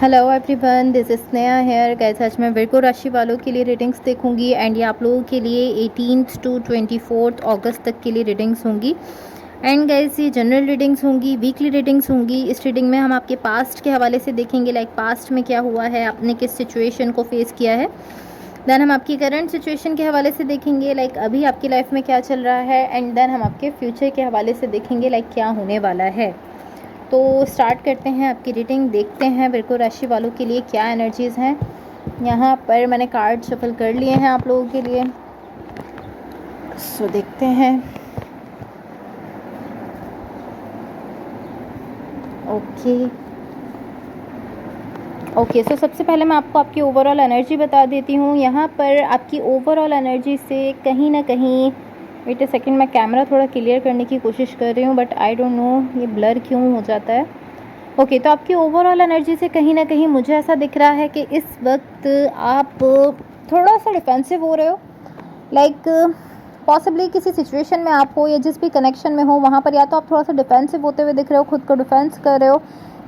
Hello everyone, this is Sneha here. Guys, आज मैं Virgo राशि वालों के लिए रीडिंग्स देखूंगी एंड ये आप लोगों के लिए 18th टू 24th अगस्त तक के लिए रीडिंग्स होंगी। एंड गाइस, ये जनरल रीडिंग्स होंगी, वीकली रीडिंग्स होंगी। इस रीडिंग में हम आपके पास्ट के हवाले से देखेंगे, लाइक पास्ट में क्या हुआ है, आपने किस सिचुएशन को फेस किया है। देन हम आपकी करंट सिचुएशन के हवाले से देखेंगे, लाइक अभी आपकी लाइफ में क्या चल रहा है। एंड देन हम आपके फ्यूचर के हवाले से देखेंगे, लाइक क्या होने वाला है। तो स्टार्ट करते हैं आपकी रीडिंग, देखते हैं विर्गो राशि वालों के लिए क्या एनर्जीज़ हैं। यहाँ पर मैंने कार्ड शफल कर लिए हैं आप लोगों के लिए, सो देखते हैं। ओके, सो सबसे पहले मैं आपको आपकी ओवरऑल एनर्जी बता देती हूँ। यहाँ पर आपकी ओवरऑल एनर्जी से कहीं ना कहीं, वेट अ सेकंड, मैं कैमरा थोड़ा क्लियर करने की कोशिश कर रही हूँ बट आई डोंट नो ये ब्लर क्यों हो जाता है। ओके, तो आपकी ओवरऑल एनर्जी से कहीं ना कहीं मुझे ऐसा दिख रहा है कि इस वक्त आप थोड़ा सा डिफेंसिव हो रहे हो। लाइक पॉसिबली किसी सिचुएशन में आप हो या जिस भी कनेक्शन में हो वहाँ पर, या तो आप थोड़ा सा डिफेंसिव होते हुए दिख रहे हो, खुद को डिफेंस कर रहे हो,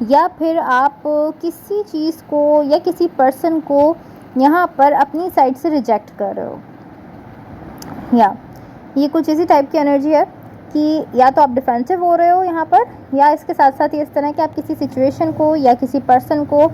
या फिर आप किसी चीज़ को या किसी पर्सन को यहाँ पर अपनी साइड से रिजेक्ट कर रहे हो। या ये कुछ इसी टाइप की एनर्जी है कि या तो आप डिफेंसिव हो रहे हो यहाँ पर, या इसके साथ साथ ये इस तरह कि आप किसी सिचुएशन को या किसी पर्सन को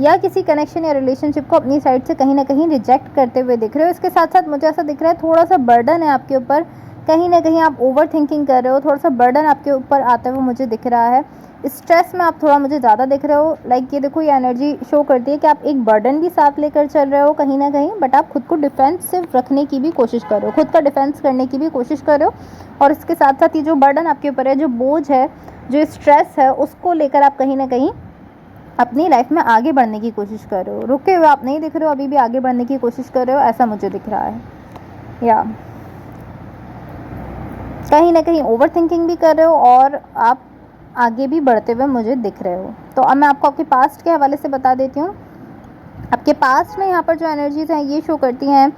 या किसी कनेक्शन या रिलेशनशिप को अपनी साइड से कहीं ना कहीं रिजेक्ट करते हुए दिख रहे हो। इसके साथ साथ मुझे ऐसा दिख रहा है थोड़ा सा बर्डन है आपके ऊपर, कहीं ना कहीं आप ओवर थिंकिंग कर रहे हो, थोड़ा सा बर्डन आपके ऊपर आते हुए मुझे दिख रहा है। स्ट्रेस में आप थोड़ा मुझे ज़्यादा दिख रहे हो। लाइक ये देखो, ये एनर्जी शो करती है कि आप एक बर्डन भी साथ लेकर चल रहे हो कहीं ना कहीं, बट आप खुद को डिफेंसिव रखने की भी कोशिश कर रहे हो, खुद का डिफेंस करने की भी कोशिश कर रहे हो। और इसके साथ साथ ये जो बर्डन आपके ऊपर है, जो बोझ है, जो स्ट्रेस है, उसको लेकर आप कहीं ना कहीं अपनी लाइफ में आगे बढ़ने की कोशिश कर रहे हो। रुके हुए आप नहीं दिख रहे हो, अभी भी आगे बढ़ने की कोशिश कर रहे हो, ऐसा मुझे दिख रहा है। या कहीं ना कहीं ओवर थिंकिंग भी कर रहे हो और आप आगे भी बढ़ते हुए मुझे दिख रहे हो। तो अब मैं आपको आपके पास्ट के हवाले से बता देती हूँ। आपके पास्ट में यहाँ पर जो एनर्जीज़ हैं ये शो करती हैं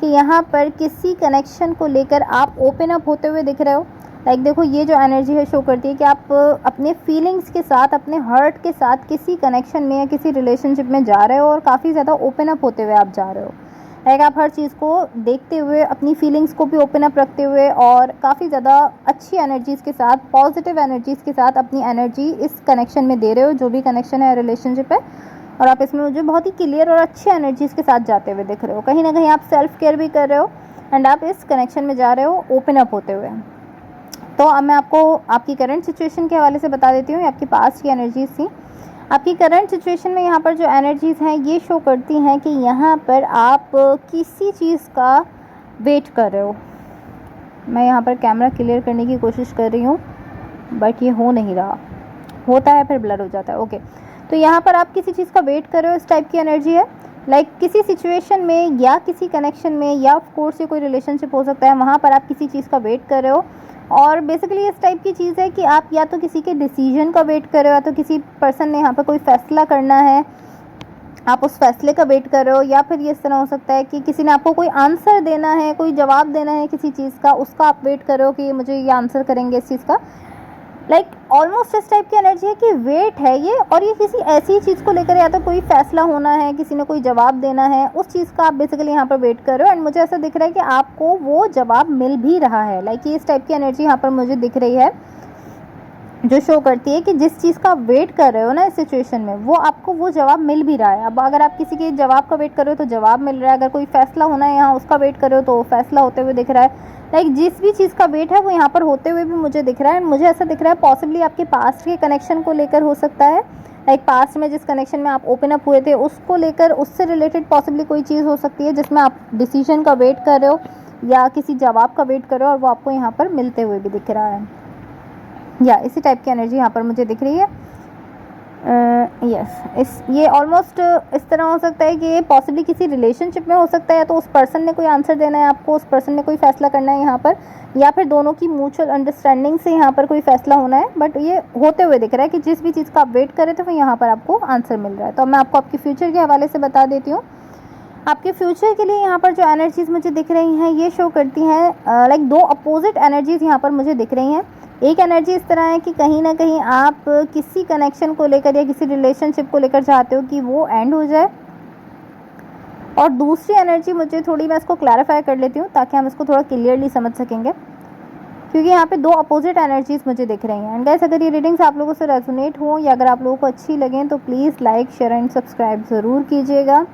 कि यहाँ पर किसी कनेक्शन को लेकर आप ओपन अप होते हुए दिख रहे हो। लाइक देखो, ये जो एनर्जी है शो करती है कि आप अपने फीलिंग्स के साथ, अपने हर्ट के साथ किसी कनेक्शन में या किसी रिलेशनशिप में जा रहे हो और काफ़ी ज़्यादा ओपन अप होते हुए आप जा रहे हो। लाइक आप हर चीज़ को देखते हुए, अपनी फीलिंग्स को भी ओपन अप रखते हुए और काफ़ी ज़्यादा अच्छी एनर्जीज़ के साथ, पॉजिटिव एनर्जीज़ के साथ अपनी एनर्जी इस कनेक्शन में दे रहे हो, जो भी कनेक्शन है, रिलेशनशिप है। और आप इसमें मुझे बहुत ही क्लियर और अच्छी एनर्जीज़ के साथ जाते हुए दिख रहे हो। कहीं ना कहीं आप सेल्फ केयर भी कर रहे हो एंड आप इस कनेक्शन में जा रहे हो ओपन अप होते हुए। तो अब मैं आपको आपकी करंट सिचुएशन के हवाले से बता देती हूँ। आपकी पास्ट की एनर्जीज़ थी। आपकी करंट सिचुएशन में यहाँ पर जो एनर्जीज़ हैं ये शो करती हैं कि यहाँ पर आप किसी चीज़ का वेट कर रहे हो। मैं यहाँ पर कैमरा क्लियर करने की कोशिश कर रही हूँ बट ये हो नहीं रहा, होता है फिर ब्लर हो जाता है। ओके, तो यहाँ पर आप किसी चीज़ का वेट कर रहे हो, इस टाइप की एनर्जी है। लाइक किसी सिचुएशन में या किसी कनेक्शन में, या ऑफ कोर्स ये कोई रिलेशनशिप हो सकता है, वहाँ पर आप किसी चीज़ का वेट कर रहे हो। और बेसिकली इस टाइप की चीज़ है कि आप या तो किसी के डिसीजन का वेट कर रहे हो, या तो किसी पर्सन ने यहाँ पर कोई फ़ैसला करना है, आप उस फैसले का वेट कर रहे हो। या फिर ये इस तरह हो सकता है कि किसी ने आपको कोई आंसर देना है, कोई जवाब देना है किसी चीज़ का, उसका आप वेट कर रहे हो कि मुझे ये आंसर करेंगे इस चीज़ का। लाइक ऑलमोस्ट इस टाइप की एनर्जी है कि वेट है ये, और ये किसी ऐसी चीज़ को लेकर, या तो कोई फैसला होना है, किसी ने कोई जवाब देना है, उस चीज़ का आप बेसिकली यहाँ पर वेट कर रहे हो। एंड मुझे ऐसा दिख रहा है कि आपको वो जवाब मिल भी रहा है। लाइक ये इस टाइप की एनर्जी यहाँ पर मुझे दिख रही है, जो शो करती है कि जिस चीज़ का आप वेट कर रहे हो ना इस सिचुएशन में, वो आपको वो जवाब मिल भी रहा है। अब अगर आप किसी के जवाब का वेट कर रहे हो तो जवाब मिल रहा है, अगर कोई फैसला होना है यहाँ उसका वेट कर रहे हो तो फैसला होते हुए दिख रहा है। लाइक जिस भी चीज़ का वेट है वो यहाँ पर होते हुए भी मुझे दिख रहा है। एंड मुझे ऐसा दिख रहा है पॉसिबली आपके पास्ट के कनेक्शन को लेकर हो सकता है। लाइक पास्ट में जिस कनेक्शन में आप ओपन अप हुए थे उसको लेकर, उससे रिलेटेड पॉसिबली कोई चीज़ हो सकती है जिसमें आप डिसीजन का वेट कर रहे हो या किसी जवाब का वेट कर रहे हो, और वो आपको यहाँ पर मिलते हुए भी दिख रहा है। या इसी टाइप की एनर्जी यहाँ पर मुझे दिख रही है। यस, ये ऑलमोस्ट इस तरह हो सकता है कि ये पॉसिबली किसी रिलेशनशिप में हो सकता है, तो उस पर्सन ने कोई आंसर देना है आपको, उस पर्सन ने कोई फैसला करना है यहाँ पर, या फिर दोनों की म्यूचुअल अंडरस्टैंडिंग से यहाँ पर कोई फैसला होना है। बट ये होते हुए दिख रहा है कि जिस भी चीज़ का आप वेट कर रहे थे वो यहाँ पर आपको आंसर मिल रहा है। तो मैं आपको आपके फ्यूचर के हवाले से बता देती हूँ। आपके फ्यूचर के लिए यहाँ पर जो एनर्जीज़ मुझे दिख रही हैं ये शो करती हैं, लाइक दो अपोजिट एनर्जीज़ यहाँ पर मुझे दिख रही हैं। एक एनर्जी इस तरह है कि कहीं ना कहीं आप किसी कनेक्शन को लेकर या किसी रिलेशनशिप को लेकर चाहते हो कि वो एंड हो जाए। और दूसरी एनर्जी मुझे थोड़ी, मैं इसको क्लैरिफाई कर लेती हूँ ताकि हम इसको थोड़ा क्लियरली समझ सकेंगे, क्योंकि यहाँ पे दो अपोजिट एनर्जीज मुझे दिख रही हैं। एंड गाइस, अगर ये रीडिंग्स आप लोगों से रेजोनेट हो या अगर आप लोगों को अच्छी लगें तो please like, share and subscribe ज़रूर कीजिएगा।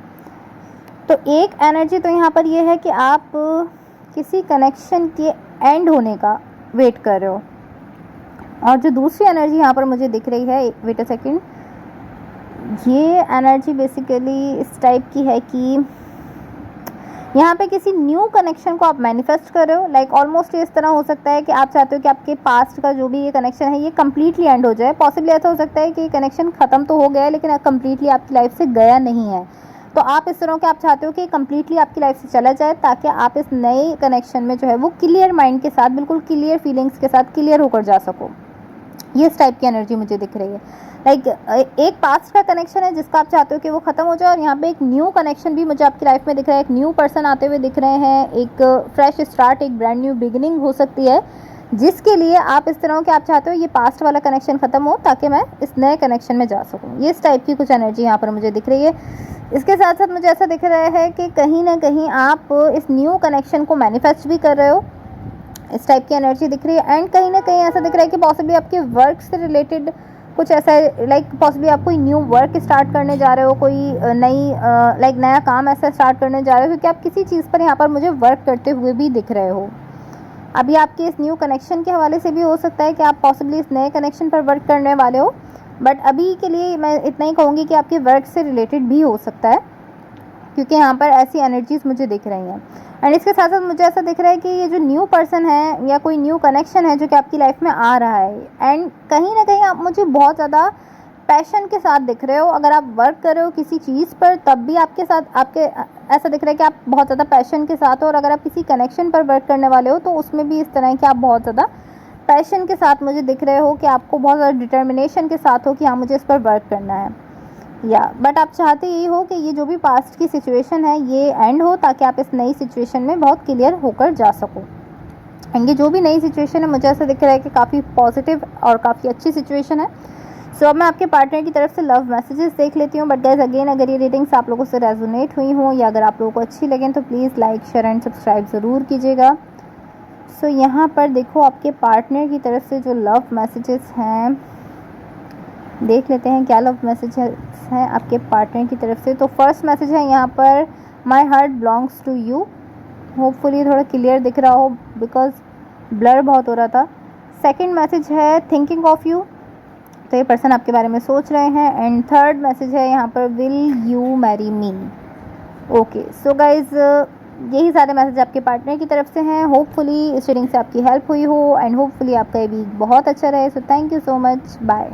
तो एक एनर्जी तो यहाँ पर ये है कि आप किसी कनेक्शन के एंड होने का वेट कर रहे हो, और जो दूसरी एनर्जी यहाँ पर मुझे दिख रही है, वेट अ सेकेंड, ये एनर्जी बेसिकली इस टाइप की है कि यहाँ पे किसी न्यू कनेक्शन को आप मैनिफेस्ट कर रहे हो। लाइक ऑलमोस्ट इस तरह हो सकता है कि आप चाहते हो कि आपके पास्ट का जो भी ये कनेक्शन है ये कम्प्लीटली एंड हो जाए। पॉसिबली ऐसा हो सकता है कि कनेक्शन ख़त्म तो हो गया है लेकिन कम्प्लीटली आपकी लाइफ से गया नहीं है। तो आप इस तरह के आप चाहते हो कि कम्प्लीटली आपकी लाइफ से चला जाए ताकि आप इस नए कनेक्शन में जो है वो क्लियर माइंड के साथ, बिल्कुल क्लियर फीलिंग्स के साथ क्लियर होकर जा सको। ये इस टाइप की एनर्जी मुझे दिख रही है। लाइक एक पास्ट का कनेक्शन है जिसका आप चाहते हो कि वो ख़त्म हो जाए, और यहाँ पे एक न्यू कनेक्शन भी मुझे आपकी लाइफ में दिख रहा है। एक न्यू पर्सन आते हुए दिख रहे हैं, एक फ्रेश स्टार्ट, एक ब्रांड न्यू बिगिनिंग हो सकती है, जिसके लिए आप इस तरह के आप चाहते हो ये पास्ट वाला कनेक्शन ख़त्म हो ताकि मैं इस नए कनेक्शन में जा सकूँ। ये इस टाइप की कुछ एनर्जी यहाँ पर मुझे दिख रही है। इसके साथ साथ मुझे ऐसा दिख रहा है कि कहीं ना कहीं आप इस न्यू कनेक्शन को मैनिफेस्ट भी कर रहे हो, इस टाइप की एनर्जी दिख रही है। एंड कहीं ना कहीं ऐसा दिख रहा है कि पॉसिबली आपके वर्क से रिलेटेड कुछ ऐसा, लाइक पॉसिबली आप कोई न्यू वर्क स्टार्ट करने जा रहे हो, कोई नया काम ऐसा स्टार्ट करने जा रहे हो, क्योंकि आप किसी चीज़ पर यहाँ पर मुझे वर्क करते हुए भी दिख रहे हो। अभी आपके इस न्यू कनेक्शन के हवाले से भी हो सकता है कि आप पॉसिबली इस नए कनेक्शन पर वर्क करने वाले हो, बट अभी के लिए मैं इतना ही कहूँगी कि आपके वर्क से रिलेटेड भी हो सकता है, क्योंकि यहाँ पर ऐसी एनर्जीज मुझे दिख रही हैं। एंड इसके साथ साथ मुझे ऐसा दिख रहा है कि ये जो न्यू पर्सन है या कोई न्यू कनेक्शन है जो कि आपकी लाइफ में आ रहा है, एंड कहीं ना कहीं आप मुझे बहुत ज़्यादा पैशन के साथ दिख रहे हो। अगर आप वर्क कर रहे हो किसी चीज़ पर तब भी आपके साथ ऐसा दिख रहा है कि आप बहुत ज़्यादा पैशन के साथ हो, और अगर आप किसी कनेक्शन पर वर्क करने वाले हो तो उसमें भी इस तरह है कि आप बहुत ज़्यादा पैशन के साथ मुझे दिख रहे हो, कि आपको बहुत ज़्यादा डिटर्मिनेशन के साथ हो कि हाँ मुझे इस पर वर्क करना है। बट आप चाहते यही हो कि ये जो भी पास्ट की सिचुएशन है ये एंड हो ताकि आप इस नई सिचुएशन में बहुत क्लियर होकर जा सको। एंड ये जो भी नई सिचुएशन है मुझे ऐसा दिख रहा है कि काफ़ी पॉजिटिव और काफ़ी अच्छी सिचुएशन है। सो अब मैं आपके पार्टनर की तरफ से लव मैसेजेस देख लेती हूँ। बट गाइस अगेन, अगर ये रीडिंग्स आप लोगों से रेजोनेट हुई हों या अगर आप लोगों को अच्छी लगें तो please like, share and subscribe ज़रूर कीजिएगा। सो यहाँ पर देखो आपके पार्टनर की तरफ से जो लव मैसेजेस हैं, देख लेते हैं क्या लव मैसेजेस हैं आपके पार्टनर की तरफ से। तो फर्स्ट मैसेज है यहाँ पर, my heart belongs to you. Hopefully थोड़ा क्लियर दिख रहा हो बिकॉज ब्लर बहुत हो रहा था। सेकंड मैसेज है, थिंकिंग ऑफ यू। तो ये पर्सन आपके बारे में सोच रहे हैं। एंड थर्ड मैसेज है यहाँ पर, will you marry me. Okay, so guys यही सारे मैसेज आपके पार्टनर की तरफ से हैं। होपफुली इस रीडिंग से आपकी हेल्प हुई हो एंड होपफुली आपका ये वीक बहुत अच्छा रहे। So thank you so much, bye.